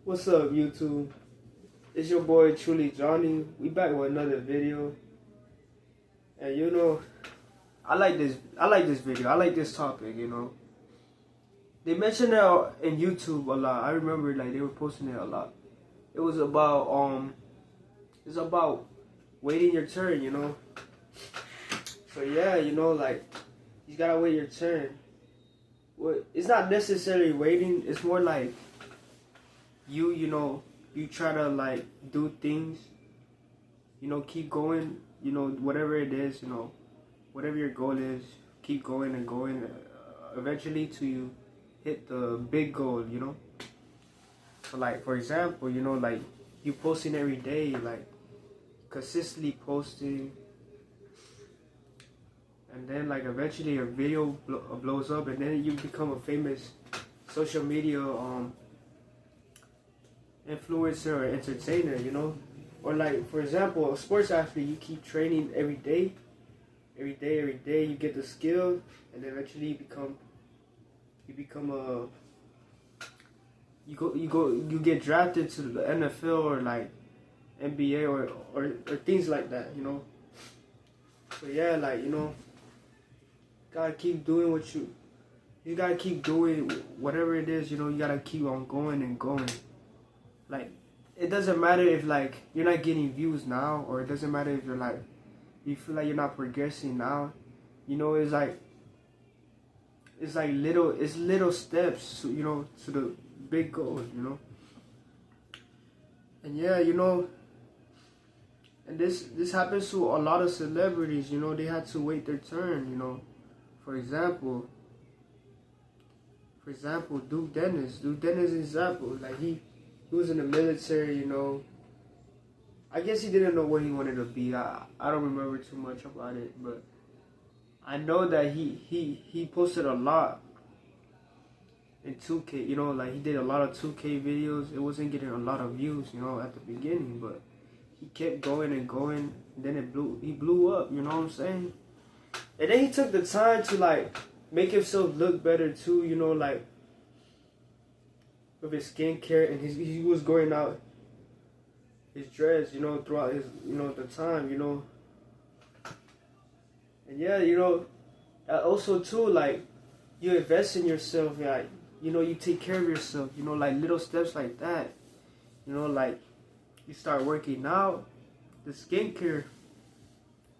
What's up, YouTube? It's your boy Truly Johnny. We back with another video, and I like this. I like this video. I like this topic. They mentioned it in YouTube a lot. I remember like they were posting it a lot. It was about it's about waiting your turn. So yeah, like you gotta wait your turn. Well, it's not necessarily waiting. It's more like you try to like do things, keep going, whatever it is, whatever your goal is, keep going and going, eventually to you hit the big goal. So like, for example, like you posting every day, like consistently posting, and then like eventually your video blows up, and then you become a famous social media influencer or entertainer. Or like, for example, a sports athlete, you keep training every day, you get the skill, and eventually you get drafted to the NFL or like NBA or things like that. So yeah, like, gotta keep doing you gotta keep doing whatever it is, you gotta keep on going and going. Like, it doesn't matter if like you're not getting views now, or it doesn't matter if you feel like you're not progressing now. It's like little steps to the big goals. And yeah, and this happens to a lot of celebrities. They had to wait their turn. For example, Duke Dennis is an example. Like, he was in the military. I guess he didn't know what he wanted to be. I don't remember too much about it, but I know that he posted a lot in 2K. Like, he did a lot of 2K videos. It wasn't getting a lot of views, at the beginning, but he kept going and going. And then he blew up. You know what I'm saying? And then he took the time to like make himself look better too. Like with his skincare, and he was going out his dress, throughout his, the time, And yeah, also too, like, you invest in yourself, like, you take care of yourself, like little steps like that, like you start working out, the skincare.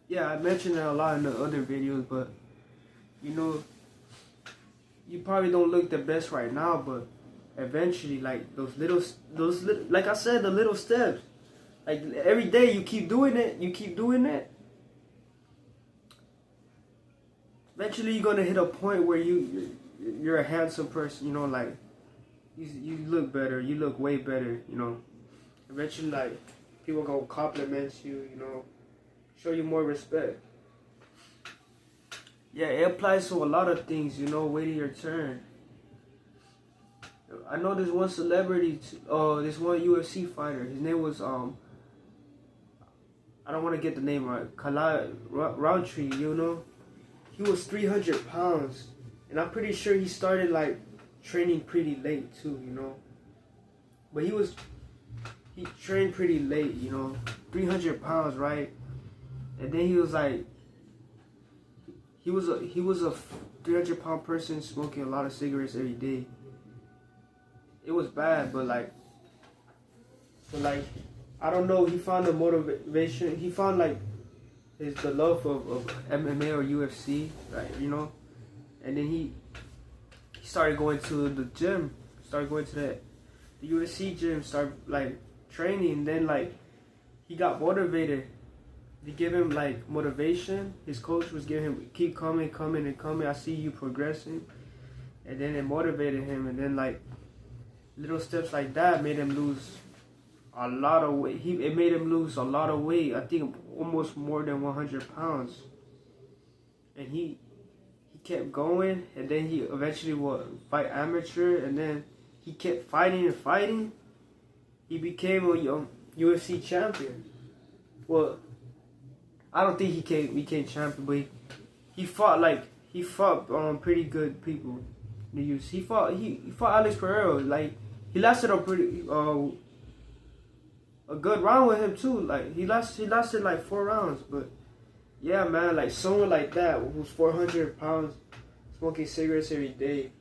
Yeah, I mentioned that a lot in the other videos, but you probably don't look the best right now, but eventually, like those little, like I said, the little steps. Like, every day you keep doing it. Eventually, you're gonna hit a point where you're a handsome person. Like you look better. You look way better. Eventually, like, people gonna compliment you. Show you more respect. Yeah, it applies to a lot of things. Waiting your turn. I know this one celebrity, this one UFC fighter. His name was I don't want to get the name right. Khalil Roundtree. He was 300 pounds, and I'm pretty sure he started like training pretty late too. But he trained pretty late. 300 pounds, right? And then he was like, he was a 300-pound person smoking a lot of cigarettes every day. It was bad, but like, I don't know. He found the motivation. He found like the love of MMA or UFC, right? And then he started going to the gym. Started going to the UFC gym. Started like training. Then like he got motivated. They give him like motivation. His coach was giving him, keep coming. I see you progressing. And then it motivated him. And then like little steps like that made him lose a lot of weight. It made him lose a lot of weight. I think almost more than 100 pounds. And he kept going, and then he eventually would fight amateur, and then he kept fighting. He became a UFC champion. Well, I don't think he became champion, but he fought pretty good people in the UFC. He fought Alex Pereira. Like, he lasted a pretty a good round with him too. Like he lasted like 4 rounds. But yeah, man, like someone like that who's 400 pounds, smoking cigarettes every day,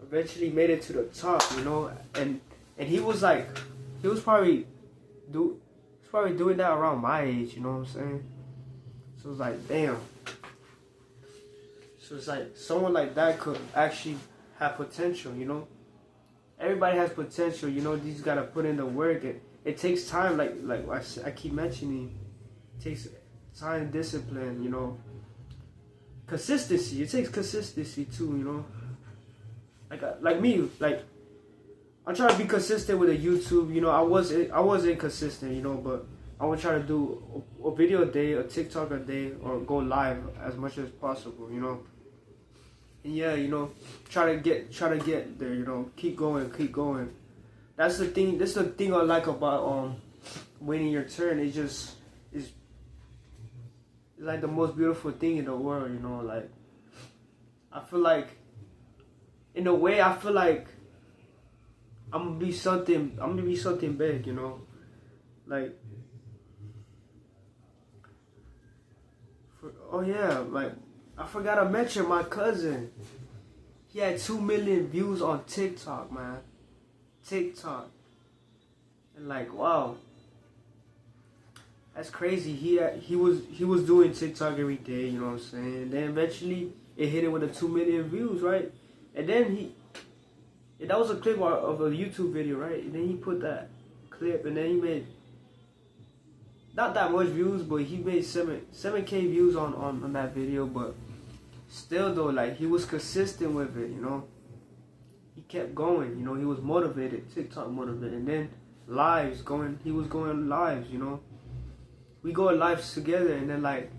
eventually made it to the top, you know. And he was like, he was probably doing that around my age, you know what I'm saying? So it's like, damn. So it's like someone like that could actually have potential, you know. Everybody has potential, you know. You just gotta put in the work. It takes time, like I keep mentioning. It takes time, discipline, you know. Consistency. It takes consistency too, you know. Like me, like I'm trying to be consistent with the YouTube. You know, I wasn't consistent, you know, but I would try to do a video a day, a TikTok a day, or go live as much as possible, you know. And yeah, you know, try to get there, you know, keep going. That's the thing. That's the thing I like about waiting your turn. It's like the most beautiful thing in the world, you know. Like I feel like, in a way, I feel like I'm gonna be something big, you know. Like, oh yeah, like I forgot to mention my cousin. He had 2 million views on TikTok, man. TikTok. And like, wow. That's crazy. He was doing TikTok every day, you know what I'm saying? And then eventually it hit him with the 2 million views, right? And then that was a clip of a YouTube video, right? And then he put that clip, and then he made not that much views, but he made 7K views on that video. But still though, like, he was consistent with it, you know. He kept going, you know. He was motivated, TikTok motivated. And then he was going lives, you know. We go lives together, and then like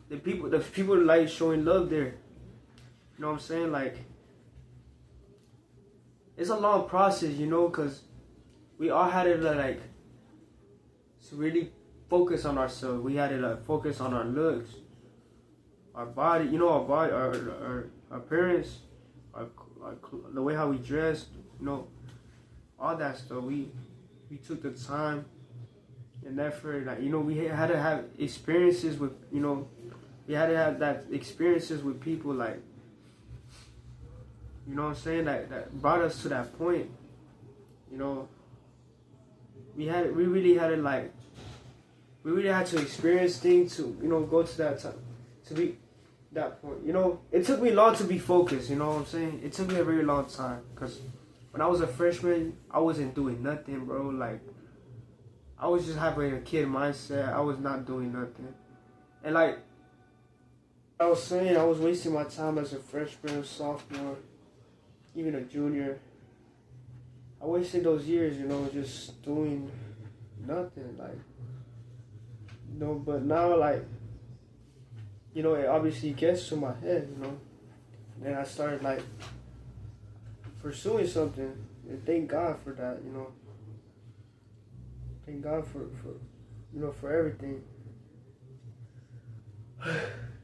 the people like showing love there. You know what I'm saying? Like, it's a long process, you know, because we all had to like to really focus on ourselves. We had to like focus on our looks, our body, you know, our appearance, the way how we dress, you know, all that stuff. We took the time and effort, like, you know, we had to have experiences with, you know, we had to have that experiences with people, like, you know what I'm saying, that brought us to that point, you know. We really had to experience things to, you know, go to that time, to be that point, you know. It took me long to be focused, you know what I'm saying. It took me a very long time, because when I was a freshman, I wasn't doing nothing, bro. Like, I was just having a kid mindset. I was not doing nothing. And like I was saying, I was wasting my time as a freshman, sophomore, even a junior. I wasted those years, you know, just doing nothing, like, you know. But now, like, you know, it obviously gets to my head, you know. And then I started like pursuing something, and thank God for that, you know. Thank God for you know, for everything.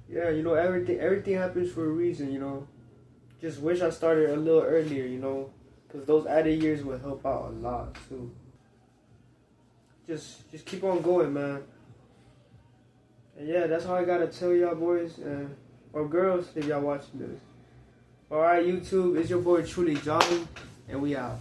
Yeah, you know, everything happens for a reason, you know. Just wish I started a little earlier, you know, because those added years would help out a lot too. Just keep on going, man. And yeah, that's all I gotta tell y'all, boys and or girls, if y'all watching this. Alright, YouTube, it's your boy Truly Johnny, and we out.